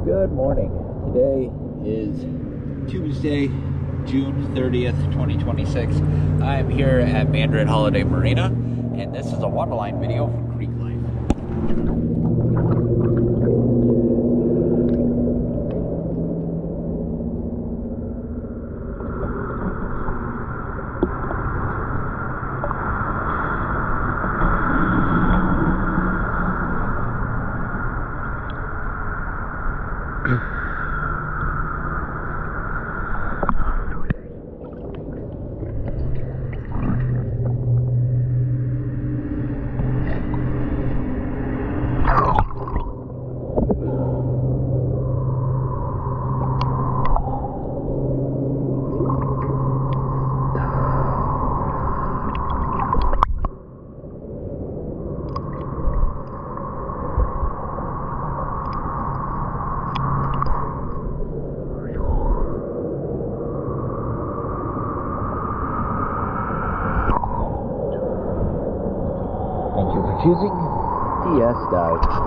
Good morning. Today is Tuesday, June 30th, 2026. I am here at Mandarin Holiday Marina, and this is a waterline video from Creek Life. Thank you for choosing TS Dive.